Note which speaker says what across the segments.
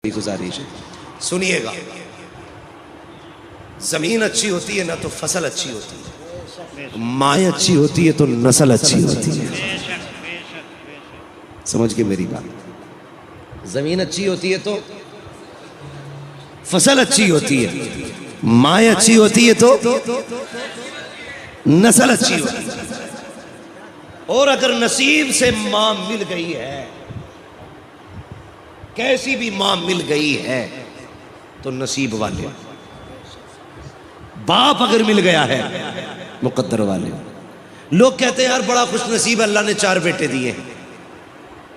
Speaker 1: گزارش ہے، سنیے گا۔ زمین اچھی ہوتی ہے نا تو فصل اچھی ہوتی ہے، مائیں اچھی ہوتی ہے تو نسل اچھی ہوتی ہے۔ سمجھ کے میری بات، زمین اچھی ہوتی ہے تو فصل اچھی ہوتی ہے، مائیں اچھی ہوتی ہے تو نسل اچھی ہوتی ہے۔ اور اگر نصیب سے ماں مل گئی ہے، کیسی بھی ماں مل گئی ہے تو نصیب والے، باپ اگر مل گیا ہے مقدر والے۔ لوگ کہتے ہیں یار بڑا خوش نصیب ہے، اللہ نے 4 بیٹے دیے ہیں۔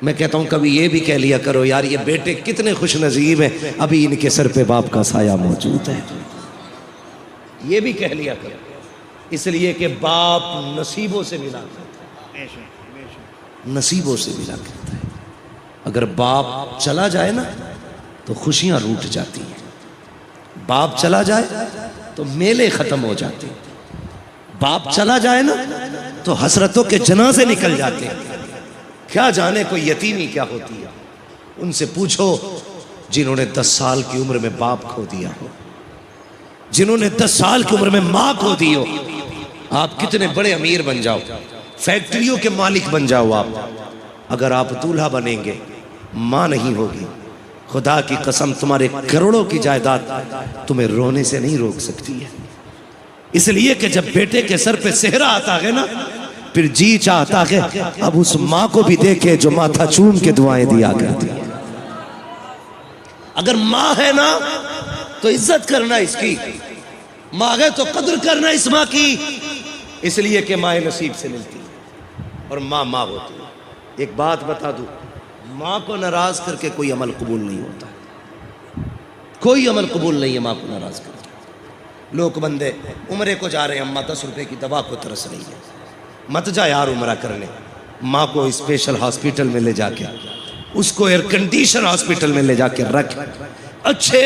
Speaker 1: میں کہتا ہوں کبھی یہ بھی کہہ لیا کرو یار یہ بیٹے کتنے خوش نصیب ہیں، ابھی ان کے سر پہ باپ کا سایہ موجود ہے، یہ بھی کہہ لیا کرو، اس لیے کہ باپ نصیبوں سے ملا کرتا ہے، نصیبوں سے ملا کرتا ہے۔ اگر باپ چلا جائے نا تو خوشیاں روٹ جاتی ہیں، باپ چلا جائے تو میلے ختم ہو جاتے ہیں، باپ چلا جائے نا تو حسرتوں کے جنازے نکل جاتے ہیں۔ کیا جانے کوئی یتیمی کیا ہوتی ہے، ان سے پوچھو جنہوں نے 10 سال کی عمر میں باپ کھو دیا ہو، جنہوں نے 10 سال کی عمر میں ماں کھو دی ہو۔ آپ کتنے بڑے امیر بن جاؤ، فیکٹریوں کے مالک بن جاؤ، آپ اگر آپ دولہا بنیں گے ماں نہیں ہوگی، خدا کی قسم تمہارے کروڑوں کی جائیداد تمہیں رونے سے نہیں روک سکتی ہے۔ اس لیے کہ جب بیٹے کے سر پہ صحرا آتا ہے نا پھر جی چاہتا ہے اب اس ماں کو بھی دیکھے جو ماتھا چوم کے دعائیں دیا کرتی ہے۔ اگر ماں ہے نا تو عزت کرنا اس کی، ماں ہے تو قدر کرنا اس ماں کی، اس لیے کہ ماں نصیب سے ملتی ہے اور ماں ہوتی ہے۔ ایک بات بتا دوں، ماں کو ناراض کر کے کوئی عمل قبول نہیں ہوتا، کوئی عمل قبول نہیں ہے ماں کو ناراض کر کے۔ لوگ بندے عمرے کو جا رہے ہیں، اماں 10 روپے کی دوا کو ترس رہی ہے، مت جا یار عمرہ کرنے، ماں کو اسپیشل ہاسپیٹل میں لے جا کے، اس کو ایئر کنڈیشن ہاسپیٹل میں لے جا کے رکھ، اچھے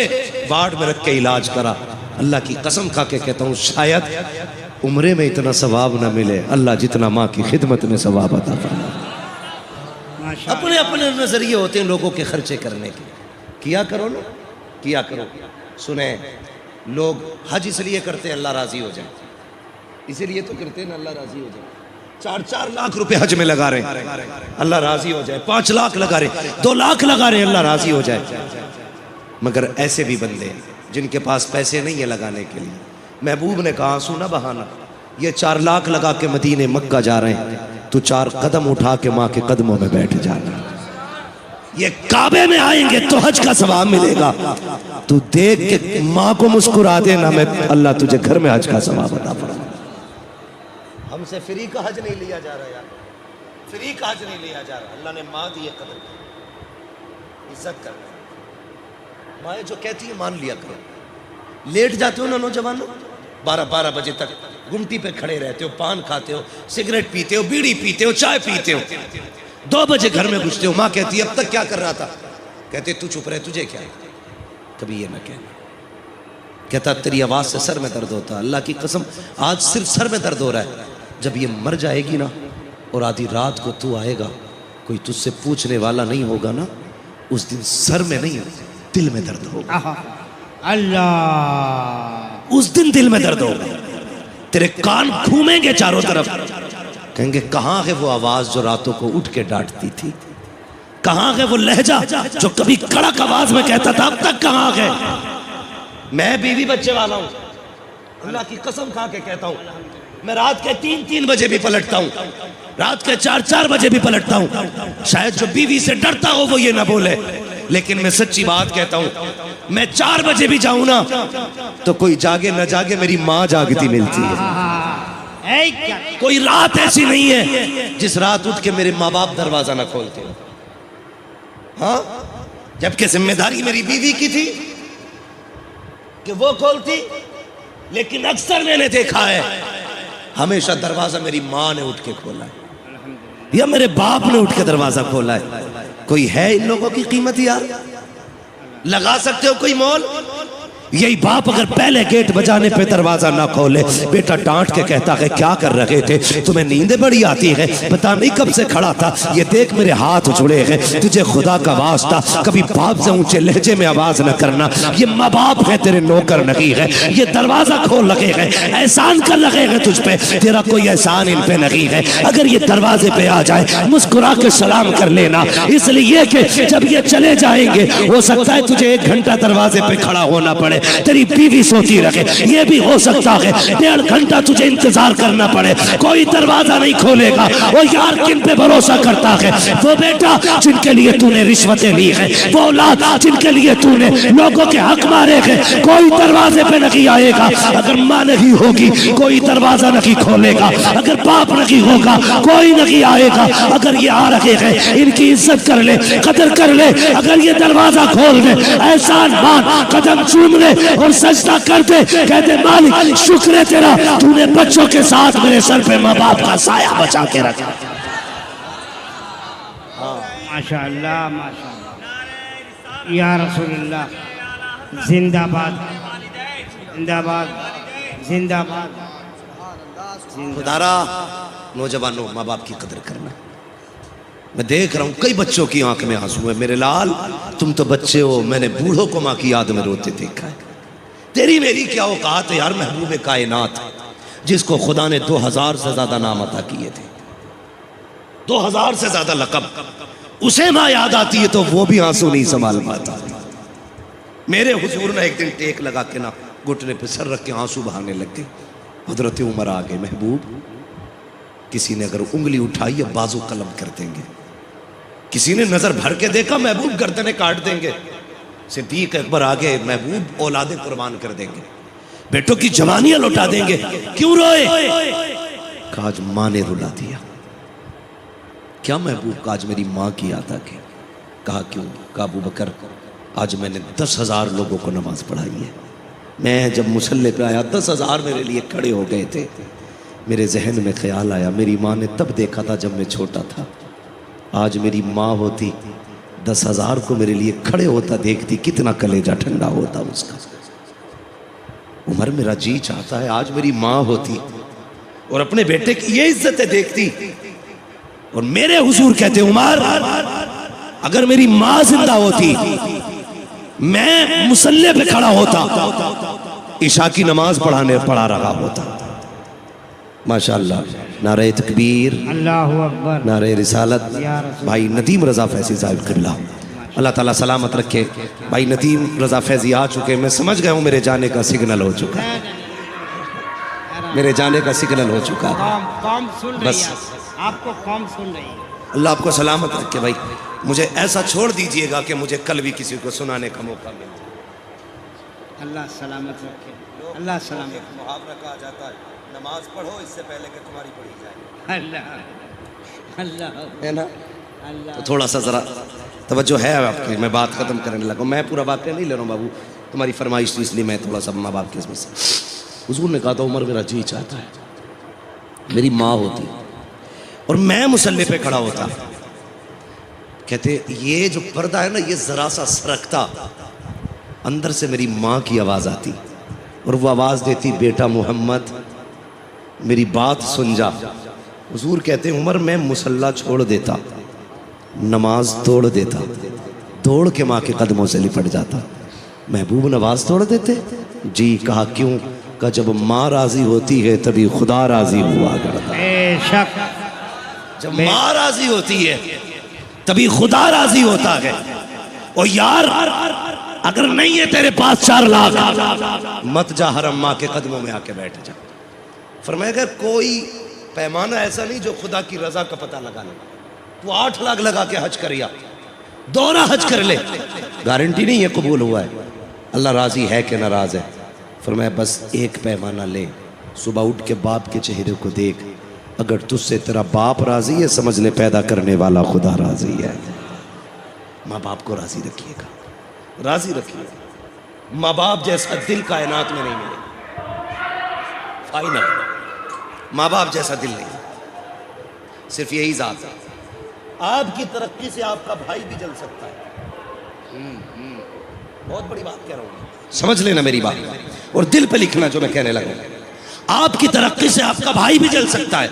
Speaker 1: وارڈ میں رکھ کے علاج کرا۔ اللہ کی قسم کھا کے کہتا ہوں شاید عمرے میں اتنا ثواب نہ ملے اللہ جتنا ماں کی خدمت میں ثواب عطا فرمائے۔ اپنے اپنے نظریے ہوتے ہیں لوگوں کے خرچے کرنے کے، کیا کرو نا، کیا کرو۔ سنیں، لوگ حج اس لیے کرتے ہیں اللہ راضی ہو جائے، اسی لیے تو کرتے ہیں نا اللہ راضی ہو جائے۔ 4 لاکھ روپے حج میں لگا رہے ہیں اللہ راضی ہو جائے، 5 لاکھ لگا رہے ہیں، 2 لاکھ لگا رہے ہیں اللہ راضی ہو جائے۔ مگر ایسے بھی بندے ہیں جن کے پاس پیسے نہیں ہیں لگانے کے لیے۔ محبوب نے کہا آنسو نہ بہانا، یہ 4 لاکھ لگا کے مدینے مکہ جا رہے ہیں، تو 4 قدم اٹھا کے ماں کے قدموں میں بیٹھ جانا۔ یہ کعبے میں آئیں گے تو حج کا ثواب ملے گا، تو دیکھ کے ماں کو مسکرا دینا، میں اللہ تجھے گھر میں حج کا ثواب عطا فرمائے۔ ہم سے فری کا حج نہیں لیا جا رہا یار، فری کا حج نہیں لیا جا رہا۔ اللہ نے ماں دی قدر کی، عزت کرنا، مائیں جو کہتی ہے مان لیا کرو۔ لیٹ جاتے ہو نا نوجوانوں، 12 بجے تک گمٹی پہ کھڑے رہتے ہو، پان کھاتے ہو، سگریٹ پیتے ہو، بیڑی پیتے ہو، چائے پیتے ہو، 2 بجے گھر میں گھستے ہو، ماں کہتی ہے اب تک کیا کر رہا تھا؟ کہتے تو چپ رہے، تجھے کیا ہے؟ کبھی یہ نہ کہنا۔ کہتا تیری آواز سے سر میں درد ہوتا، اللہ کی قسم آج صرف سر میں درد ہو رہا ہے، جب یہ مر جائے گی نا اور آدھی رات کو تو آئے گا، کوئی تجھ سے پوچھنے والا نہیں ہوگا نا، اس دن سر میں نہیں دل میں درد ہوگا، اللہ اس دن دل میں درد ہوگا، تیرے کان گھومیں گے چاروں طرف، کہیں گے کہاں ہے وہ آواز جو راتوں کو اٹھ کے ڈانٹتی تھی، کہاں ہے وہ لہجہ جو کبھی کڑک آواز میں کہتا تھا، اب تک کہاں ہے؟ میں بیوی بچے والا ہوں، اللہ کی قسم کھا کے کہتا ہوں، میں رات کے 3 بجے بھی پلٹتا ہوں، رات کے 4 بجے بھی پلٹتا ہوں، شاید جو بیوی سے ڈرتا ہو وہ یہ نہ بولے، لیکن میں سچی بات کہتا ہوں، میں 4 بجے بھی جاؤں نا تو کوئی جاگے نہ جاگے میری ماں جاگتی ملتی ہے۔ کوئی رات ایسی نہیں ہے جس رات اٹھ کے میرے ماں باپ دروازہ نہ کھولتے، ہاں، جبکہ ذمہ داری میری بیوی کی تھی کہ وہ کھولتی، لیکن اکثر میں نے دیکھا ہے ہمیشہ دروازہ میری ماں نے اٹھ کے کھولا ہے یا میرے باپ نے اٹھ کے دروازہ کھولا ہے۔ کوئی ہے ان لوگوں کی قیمت یار؟ لگا سکتے ہو کوئی مول؟ یہی باپ اگر پہلے گیٹ بجانے پہ دروازہ نہ کھولے، بیٹا ڈانٹ کے کہتا ہے کیا کر رہے تھے، تمہیں نیندیں بڑی آتی ہے، پتہ نہیں کب سے کھڑا تھا، یہ دیکھ میرے ہاتھ جڑے ہیں، تجھے خدا کا واسطہ کبھی باپ سے اونچے لہجے میں آواز نہ کرنا، یہ ماں باپ ہے، تیرے نوکر نہیں ہے، یہ دروازہ کھول لگے گئے، احسان کر لگے گئے تجھ پہ، تیرا کوئی احسان ان پہ نہیں ہے، اگر یہ دروازے پہ آ جائے مسکرا کے سلام کر لینا، اس لیے کہ جب یہ چلے جائیں گے ہو سکتا ہے تجھے 1 گھنٹہ دروازے پہ کھڑا ہونا پڑے، تیری بیوی سوتی رہے، یہ بھی ہو سکتا ہے 1.5 گھنٹہ تجھے انتظار کرنا پڑے، کوئی دروازہ نہیں کھولے گا۔ وہ یار کن پہ بھروسہ کرتا ہے؟ وہ بیٹا جن کے لیے تو نے رشوتیں لی ہیں، وہ اولاد جن کے لیے تو نے لوگوں کے حق مارے ہیں، کوئی دروازے پہ نہیں آئے گا۔ اگر ماں نہیں ہوگی کوئی دروازہ نہیں کھولے گا، اگر باپ نہیں ہوگا کوئی نہیں آئے گا۔ اگر یہ آ رہے ہیں ان کی عزت کر لے، قدر کر لے، اگر یہ دروازہ کھول دے احسان مان، قدم چوم لے اور سجدہ کر دے، کہہ دے مالک شکر ہے تیرا، تو نے بچوں کے ساتھ میرے سر پہ ماں باپ کا سایہ بچا کے رکھا۔
Speaker 2: ماشاءاللہ ماشاءاللہ یا رسول اللہ، زندہ باد زندہ باد زندہ باد۔
Speaker 1: خدارا نوجوانوں ماں باپ کی قدر کرنا۔ میں دیکھ رہا ہوں کئی بچوں کی آنکھ میں آنسو ہے، میرے لال تم تو بچے ہو، میں نے بوڑھوں کو ماں کی یاد میں روتے دیکھا ہے۔ تیری میری کیا اوقات ہے یار، محبوب کائنات جس کو خدا نے 2000 سے زیادہ نام عطا کیے تھے، 2000 سے زیادہ لقب، اسے ماں یاد آتی ہے تو وہ بھی آنسو نہیں سنبھال پاتا۔ میرے حضور نے ایک دن ٹیک لگا کے نا گھٹنے پہ سر رکھ کے آنسو بہانے لگ گئے۔ حضرت عمر آگے، محبوب کسی نے اگر انگلی اٹھائی یا بازو قلم کر دیں گے، کسی نے نظر بھر کے دیکھا محبوب گردنیں کاٹ دیں گے۔ صدیق اکبر آگے، محبوب اولادیں قربان کر دیں گے، بیٹوں کی جوانیاں لوٹا دیں گے، کیوں روئے؟ کہا آج ماں نے رلا دیا۔ کیا محبوب؟ کہا آج میری ماں کی یاد آ گئی۔ کہا کیوں؟ کہا ابو بکر آج میں نے 10,000 لوگوں کو نماز پڑھائی ہے، میں جب مصلی پہ آیا 10,000 میرے لیے کھڑے ہو گئے تھے، میرے ذہن میں خیال آیا میری ماں نے تب دیکھا تھا جب میں چھوٹا تھا، آج میری ماں ہوتی 10,000 کو میرے لیے کھڑے ہوتا دیکھتی، کتنا کلیجہ ٹھنڈا ہوتا اس کا۔ عمر میرا جی چاہتا ہے آج میری ماں ہوتی اور اپنے بیٹے کی یہ عزتیں دیکھتی، اور میرے حضور کہتے عمر اگر میری ماں زندہ ہوتی میں مصلی پہ کھڑا ہوتا، عشاء کی نماز پڑھا رہا ہوتا۔ ماشاءاللہ، نعرہ تکبیر،
Speaker 2: اللہ اکبر،
Speaker 1: نعرہ رسالت۔ بھائی ندیم رضا فیضی صاحب قبلہ اللہ تعالیٰ سلامت رکھے۔ بھائی ندیم رضا فیضی آ چکے، میں سمجھ گیا ہوں میرے جانے کا سگنل ہو چکا، میرے جانے کا سگنل ہو چکا۔
Speaker 2: قوم سن رہی
Speaker 1: بس
Speaker 2: ہے، آپ کو قوم سن رہی ہے۔
Speaker 1: اللہ آپ کو سلامت رکھے۔ بھائی مجھے ایسا چھوڑ دیجئے گا کہ مجھے کل بھی کسی کو سنانے کا موقع ملے۔
Speaker 2: اللہ سلامت رکھے، اللہ سلامت۔
Speaker 1: محاورہ کہا جاتا ہے نماز پڑھو اس سے پہلے کہ تمہاری پڑھی جائے،
Speaker 2: اللہ اللہ
Speaker 1: ہے نا؟
Speaker 2: اللہ۔
Speaker 1: تو تھوڑا سا ذرا توجہ ہے آپ کی، میں بات ختم کرنے لگا، میں پورا واقعہ نہیں لے رہا ہوں بابو، تمہاری فرمائش تھی اس لیے میں تھوڑا سا ماں باپ کے اس میں سے۔ حضور نے کہا تھا عمر میرا جی چاہتا ہے میری ماں ہوتی اور میں مصلی پہ کھڑا ہوتا، کہتے یہ جو پردہ ہے نا یہ ذرا سا سرکتا، اندر سے میری ماں کی آواز آتی اور وہ آواز دیتی بیٹا محمد میری بات سن جا۔ حضور کہتے ہیں عمر میں مصلی چھوڑ دیتا، نماز توڑ دیتا، دوڑ کے ماں کے قدموں سے لپٹ جاتا۔ محبوب نماز توڑ دیتے؟ جی۔ کہا کیوں؟ کہا جب ماں راضی ہوتی ہے تبھی خدا راضی ہوا کرتا ہے۔
Speaker 2: بے شک،
Speaker 1: جب ماں راضی ہوتی ہے تبھی خدا راضی ہوتا ہے۔ اور یار اگر نہیں ہے تیرے پاس 4 لاکھ مت جا حرم، ماں کے قدموں میں آ کے بیٹھ جا۔ فرمایا کہ کوئی پیمانہ ایسا نہیں جو خدا کی رضا کا پتہ لگا لے، تو 8 لاکھ لگا کے حج کریا، دورہ حج کر لے، گارنٹی نہیں ہے قبول ہوا ہے، اللہ راضی ہے کہ ناراض ہے۔ فرمایا بس ایک پیمانہ لے، صبح اٹھ کے باپ کے چہرے کو دیکھ، اگر تجھ سے تیرا باپ راضی ہے سمجھ لے پیدا کرنے والا خدا راضی ہے۔ ماں باپ کو راضی رکھیے گا، راضی رکھیے گا۔ ماں باپ جیسا دل کائنات میں نہیں ملے، فائنل ماں باپ جیسا دل نہیں، صرف یہی ذات ہے۔ آپ کی ترقی سے آپ کا بھائی بھی جل سکتا ہے، بہت بڑی بات کہہ رہا ہوں، سمجھ لینا میری بات اور دل پہ لکھنا جو میں کہنے لگا. آپ کی ترقی سے آپ کا بھائی بھی جل سکتا ہے،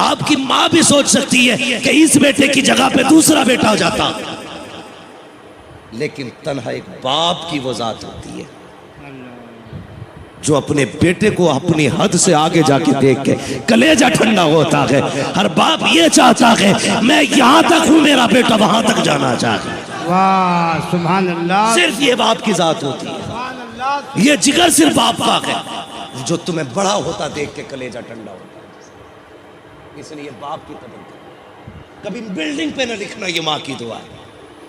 Speaker 1: آپ کی ماں بھی سوچ سکتی ہے کہ اس بیٹے کی جگہ پہ دوسرا بیٹا ہو جاتا، لیکن تنہا ایک باپ کی وہ ذات ہوتی ہے جو اپنے بیٹے کو اپنی حد سے آگے جا کے دیکھ کے کلیجہ ٹھنڈا ہوتا ہے. ہر باپ یہ چاہتا ہے میں یہاں تک ہوں، میرا بیٹا وہاں تک جانا چاہتا ہے.
Speaker 2: واہ سبحان اللہ،
Speaker 1: صرف یہ باپ کی ذات ہوتی ہے،
Speaker 2: سبحان اللہ.
Speaker 1: یہ جگر صرف باپ کا ہے جو تمہیں بڑا ہوتا دیکھ کے کلیجہ ٹھنڈا ہوتا ہے. اس لیے باپ کی قدر کرو. کبھی بلڈنگ پہ نہ لکھنا یہ ماں کی دعا ہے،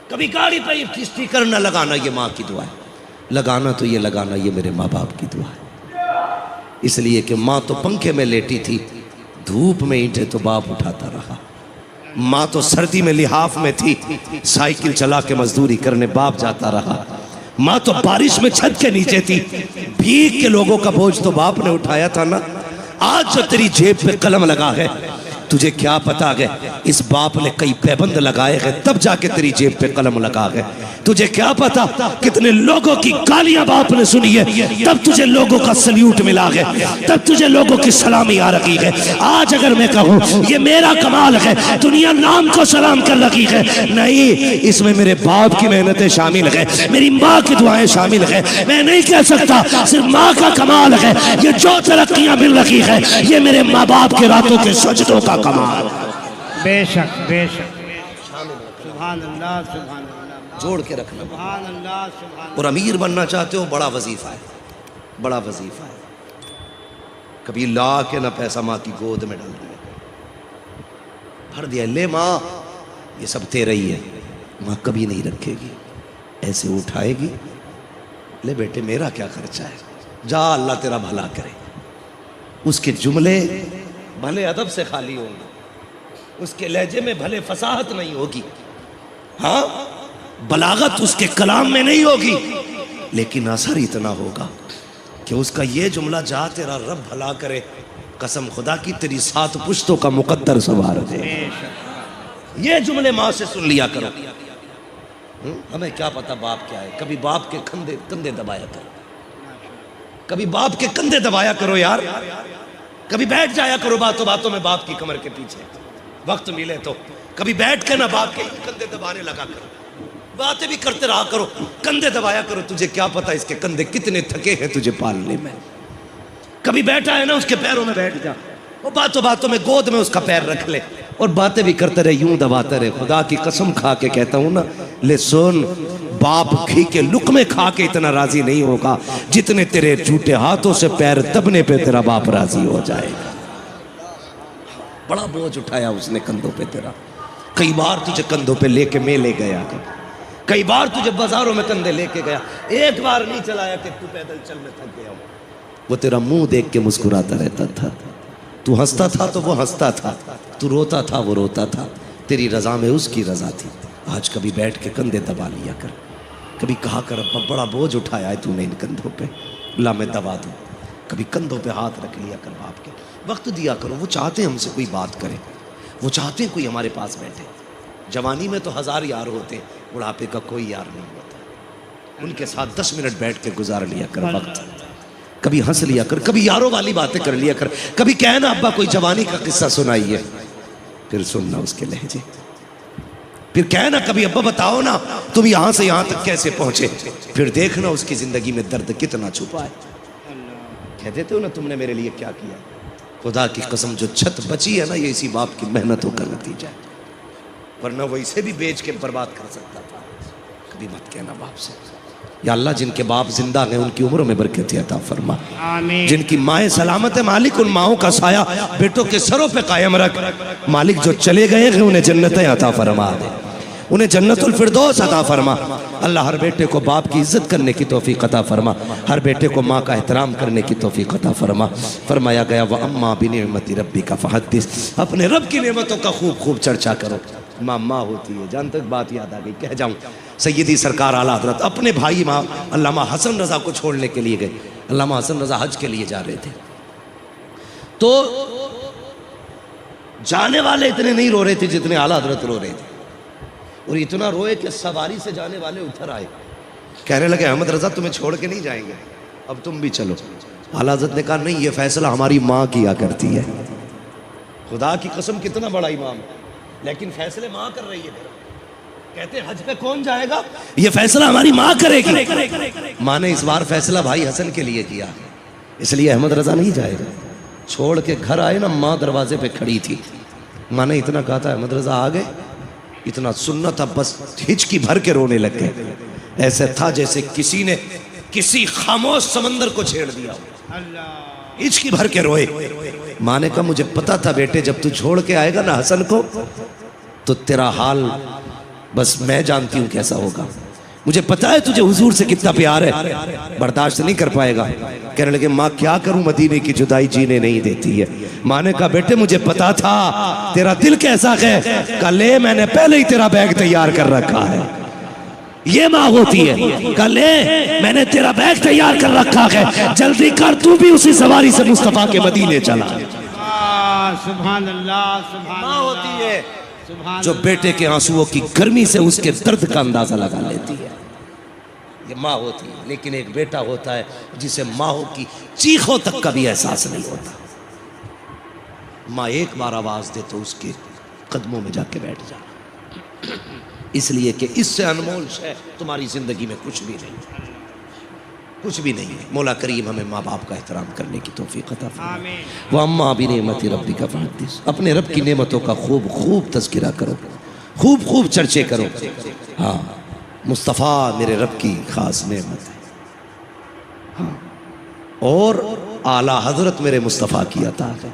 Speaker 1: کبھی گاڑی پہ یہ اسٹیکر نہ لگانا یہ ماں کی دعا ہے. لگانا تو یہ لگانا یہ میرے ماں باپ کی دعا ہے. اس لیے کہ ماں تو پنکھے میں لیٹی تھی، دھوپ میں اینٹیں تو باپ اٹھاتا رہا. ماں تو سردی میں لحاف میں تھی، سائیکل چلا کے مزدوری کرنے باپ جاتا رہا. ماں تو بارش میں چھت کے نیچے تھی، بھیگ کے لوگوں کا بوجھ تو باپ نے اٹھایا تھا نا. آج جو تیری جیب پہ قلم لگا ہے تجھے کیا پتا ہے اس باپ نے کئی پیبند لگائے ہیں تب جا کے تیری جیب پہ قلم لگا ہے. تجھے کیا پتا کتنے لوگوں کی گالیاں باپ نے سنی ہے تب تجھے لوگوں کا سلیوٹ ملا ہے، تب تجھے لوگوں کی سلامی آ رہی ہے. آج اگر میں کہوں یہ میرا کمال ہے، دنیا نام کو سلام کر رہی ہے، نہیں، اس میں میرے باپ کی محنتیں شامل ہیں، میری ماں کی دعائیں شامل ہیں. میں نہیں کہہ سکتا صرف ماں کا کمال ہے، یہ جو ترقیاں مل رہی ہے یہ میرے ماں باپ کے راتوں کے سجدوں کا کمال.
Speaker 2: بے شک بے شک، سبحان اللہ سبحان اللہ،
Speaker 1: جوڑ کے رکھنا.
Speaker 2: سبحان اللہ سبحان
Speaker 1: اور امیر بننا چاہتے ہو بڑا وظیفہ ہے، بڑا وظیفہ ہے. کبھی لا کے نہ پیسہ ماں کی گود میں ڈال دیا، بھر دیا، لے ماں یہ سب تیرا ہی ہے. ماں کبھی نہیں رکھے گی، ایسے اٹھائے گی، لے بیٹے میرا کیا خرچہ ہے، جا اللہ تیرا بھلا کرے. اس کے جملے بھلے ادب سے خالی ہوں گے، اس کے لہجے میں بھلے فصاحت نہیں ہوگی، ہاں بلاغت اس کے کلام میں نہیں ہوگی، لیکن اثر اتنا ہوگا کہ اس کا یہ جملہ جا تیرا رب بھلا کرے، قسم خدا کی تیری 7 پشتوں کا مقدر سوار دے. یہ جملے ماں سے سن لیا کرو. ہمیں کیا پتا باپ کیا ہے. کبھی باپ کے کندھے دبایا کرو، کبھی باپ کے کندھے دبایا کرو یار. کبھی بیٹھ جایا کرو باتوں باتوں میں باپ کی کمر کے پیچھے، وقت ملے تو کبھی بیٹھ کے نہ باپ کے کندھے دبانے لگا کرو، باتیں بھی کرتے رہا کرو، کندھے دبایا کرو. تجھے کیا پتا اس کے کندھے کتنے تھکے ہیں تجھے پالنے میں. کبھی بیٹھا ہے نا اس کے پیروں میں بیٹھ جا، وہ باتوں باتوں میں گود میں اس کا پیر رکھ لے اور باتیں بھی کرتے رہے، یوں دباتے رہے. خدا کی قسم کھا کے کہتا ہوں نا، لے سن، باپ گھی کے لقمے کھا کے اتنا راضی نہیں ہوگا جتنے تیرے جھوٹے ہاتھوں سے پیر دبنے پہ تیرا باپ راضی ہو جائے گا. بڑا بوجھ اٹھایا اس نے کندھوں پہ تیرا. کئی بار تجھے کندھوں پہ لے کے میں لے گیا، کئی بار تجھے بازاروں میں کندھے لے کے گیا. ایک بار نہیں چلایا کہ تو پیدل چل میں تھک گیا ہوں. وہ تیرا منہ دیکھ کے مسکراتا رہتا تھا، تو ہنستا تھا تو وہ ہنستا تھا، تو روتا تھا وہ روتا تھا. تیری رضا میں اس کی رضا تھی. آج کبھی بیٹھ کے کندھے دبا لیا کر، کبھی کہا کر ابا بڑا بوجھ اٹھایا ہے تو نے ان کندھوں پہ، لا میں دبا دوں. کبھی کندھوں پہ ہاتھ رکھ لیا کر باپ کے. وقت دیا کرو. وہ چاہتے ہیں ہم سے کوئی بات کرے، وہ چاہتے ہیں کوئی ہمارے پاس بیٹھے. جوانی میں تو 1000 یار ہوتے، بڑھاپے کا کوئی یار نہیں ہوتا. ان کے ساتھ 10 منٹ بیٹھ کے گزار لیا کر وقت. کبھی ہنس لیا کر، کبھی یاروں والی باتیں کر لیا کر. کبھی کہنا ابا کوئی جوانی کا قصہ سنائیے، پھر سننا اس کے لہجے. پھر کہنا کبھی ابا بتاؤ نا تم یہاں سے یہاں تک کیسے پہنچے، پھر دیکھنا اس کی زندگی میں درد کتنا چھپا ہے. کہہ دیتے ہو نا تم نے میرے لیے کیا کیا. خدا کی قسم جو چھت بچی ہے نا یہ اسی باپ کی محنتوں کا نتیجہ ہے، ورنہ وہ اسے بھی بیچ کے برباد کر سکتا تھا. کبھی مت کہنا باپ سے یا اللہ جن کے باپ زندہ ہیں ان کی عمروں میں برکت عطا فرما،
Speaker 2: آمین.
Speaker 1: جن کی مائیں سلامت ہے مالک ان ماؤں کا سایہ بیٹوں کے سروں پہ قائم رکھ. مالک جو چلے گئے ہیں انہیں جنتیں عطا فرما دے، انہیں جنت الفردوس عطا فرما. اللہ ہر بیٹے کو باپ کی عزت کرنے کی توفیق عطا فرما، ہر بیٹے کو ماں کا احترام کرنے کی توفیق عطا فرما. فرمایا گیا وَأَمَّا بِنِعْمَتِ رَبِّكَ فَحَدِّثْ، اپنے رب کی نعمتوں کا خوب خوب چرچا کرو. ماں ہوتی ہے. جان تک بات یاد آ گئی، کہہ جاؤں. سیدی سرکار اعلیٰ حضرت اپنے بھائی ماں علامہ حسن رضا کو چھوڑنے کے لیے گئے. علامہ حسن رضا حج کے لیے جا رہے تھے تو جانے والے اتنے نہیں رو رہے تھے جتنے اعلیٰ حضرت رو رہے تھے. اور اتنا روئے کہ سواری سے جانے والے اتر آئے، کہنے لگے احمد رضا تمہیں چھوڑ کے نہیں جائیں گے، اب تم بھی چلو۔ اعلیٰ حضرت نے کہا نہیں، یہ فیصلہ ہماری ماں کیا کرتی ہے۔ خدا کی قسم کتنا بڑا امام ہے، لیکن فیصلے ماں کر رہی ہے۔ کہتے حج پہ کون جائے گا، یہ فیصلہ ہماری ماں کرے گی۔ ماں نے اس بار فیصلہ بھائی حسن کے لیے کیا، اس لیے احمد رضا نہیں جائے گا۔ چھوڑ کے گھر آئے نا، ماں دروازے پہ کھڑی تھی، ماں نے اتنا کہا تھا احمد رضا آ گئے، اتنا سننا تھا بس ہچکی بھر کے رونے لگ گئے، ایسے تھا جیسے کسی نے کسی خاموش سمندر کو چھیڑ دیا، ہچکی بھر کے روئے۔ ماں نے کہا مجھے پتا تھا بیٹے جب تو چھوڑ کے آئے گا نا حسن کو تو تیرا حال بس میں جانتی ہوں کیسا ہوگا، مجھے پتا ہے تجھے حضور سے کتنا پیار ہے، برداشت نہیں کر پائے گا۔ کہنے لگے ماں کیا کروں، مدینے کی جدائی جینے نہیں دیتی ہے۔ ماں نے کہا بیٹے مجھے پتا تھا تیرا دل کیسا ہے، کہا لے میں نے پہلے ہی تیرا بیگ تیار کر رکھا ہے۔ یہ ماں ہوتی ہے، کہا لے میں نے تیرا بیگ تیار کر رکھا ہے، جلدی کر تو بھی اسی سواری سے مصطفیٰ کے مدینے چلا۔
Speaker 2: سبحان اللہ، سبحان
Speaker 1: ماں ہوتی ہے
Speaker 2: سبحان
Speaker 1: جو بیٹے کے آنسوؤں کی گرمی سے اس کے درد کا اندازہ لگا لیتی ہے، یہ ماں ہوتی ہے۔ لیکن ایک بیٹا ہوتا ہے جسے ماں کی چیخوں تک کا بھی احساس نہیں ہوتا، ماں ایک بار آواز دے تو اس کے قدموں میں جا کے بیٹھ جا، اس لیے کہ اس سے انمول شے تمہاری زندگی میں کچھ بھی نہیں، کچھ بھی نہیں ہے۔ مولا کریم ہمیں ماں باپ کا احترام کرنے کی توفیق عطا فرمائے۔ وَأَمَّا بِنِعْمَتِ رَبِّكَ فَحَدِّثْ، اپنے رب کی نعمتوں کا خوب خوب تذکرہ کرو، خوب خوب چرچے کرو۔ ہاں مصطفیٰ میرے رب کی خاص نعمت ہے، ہاں اور اعلیٰ حضرت میرے مصطفیٰ کی عطا ہے۔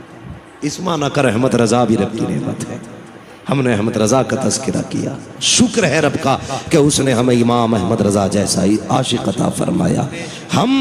Speaker 1: اس معنی کر احمد رضا بھی رب کی نعمت ہے، ہم نے احمد رضا کا تذکرہ کیا، شکر ہے رب کا کہ اس نے ہمیں امام احمد رضا جیسا ہی عاشق عطا فرمایا۔ ہم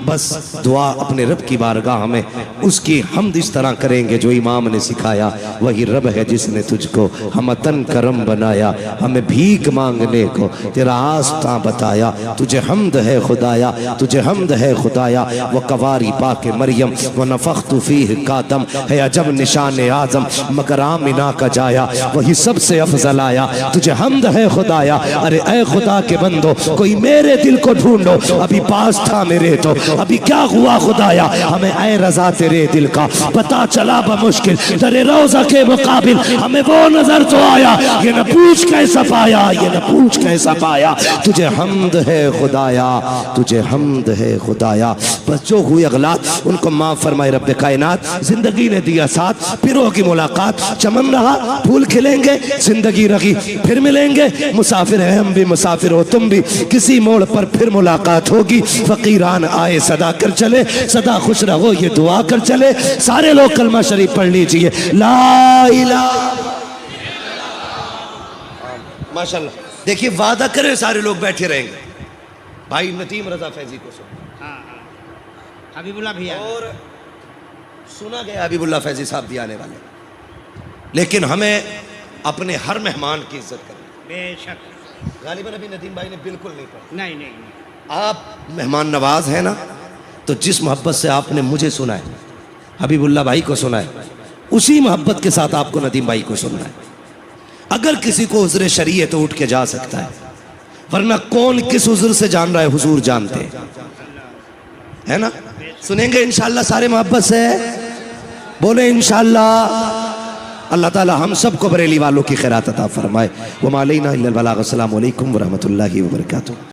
Speaker 1: بس دعا اپنے رب کی بارگاہ میں اس کی حمد اس طرح کریں گے جو امام نے سکھایا، وہی رب ہے جس نے تجھ کو ہمتن کرم بنایا، ہمیں بھیک مانگنے کو تیرا آستاں بتایا، تجھے حمد ہے خدایا، تجھے حمد ہے خدایا۔ وہ قواری پاک مریم و نفخت فیہ کا دم ہے عجب نشان اعظم، مگر آمنہ کا جایا وہی سب سے افضل آیا، تجھے حمد ہے خدایا۔ ارے اے خدا کے بندو کوئی میرے دل کو ڈھونڈو، ابھی پاس تھا میرے تو ابھی کیا ہوا خدایا، ہمیں اے رضا تیرے دل کا پتا چلا بمشکل، تیرے روضہ کے مقابل ہمیں وہ نظر تو آیا، یہ نہ پوچھ کیسا پایا، یہ نہ پوچھ کیسا پایا، تجھے حمد ہے خدایا، تجھے حمد ہے خدایا۔ بس جو ہوئی اغلاط ان کو معاف فرمائے رب کائنات، زندگی نے دیا ساتھ، پھر ہوگی ملاقات، چمن رہا پھول کھلیں گے، زندگی رہی پھر ملیں گے، مسافر ہیں ہم بھی مسافر ہو تم بھی، کسی موڑ پر پھر ملاقات ہوگی۔ فقیران آئے صدا کر چلے، صدا خوش رہو یہ دعا کر چلے، سارے لوگ کلمہ شریف پڑھ لیجئے، لا الہ۔ ماشاءاللہ دیکھیے وعدہ کریں سارے لوگ بیٹھے رہیں گے۔ بھائی ندیم رضا فیضی کو سن،
Speaker 2: حبیب اللہ بھی آئے،
Speaker 1: اور سنا گیا حبیب اللہ فیضی صاحب بھی آنے والے، لیکن ہمیں اپنے ہر مہمان کی عزت کرنی۔
Speaker 2: بے شک،
Speaker 1: غالباً ابھی ندیم بھائی نے بالکل نہیں پڑھا۔
Speaker 2: نہیں نہیں نہیں،
Speaker 1: آپ مہمان نواز ہیں نا، تو جس محبت سے آپ نے مجھے سنا ہے، حبیب اللہ بھائی کو سنا ہے، اسی محبت کے ساتھ آپ کو ندیم بھائی کو سننا ہے۔ اگر کسی کو عذر شرعی ہے تو اٹھ کے جا سکتا ہے، ورنہ کون کس عذر سے جان رہا ہے حضور جانتے ہیں، ہے نا؟ سنیں گے انشاءاللہ سارے محبت سے، بولے انشاءاللہ۔ اللہ تعالی ہم سب کو بریلی والوں کی خیرات عطا فرمائے۔ وما علینا الا البلاغ۔ السلام علیکم ورحمۃ اللہ وبرکاتہ۔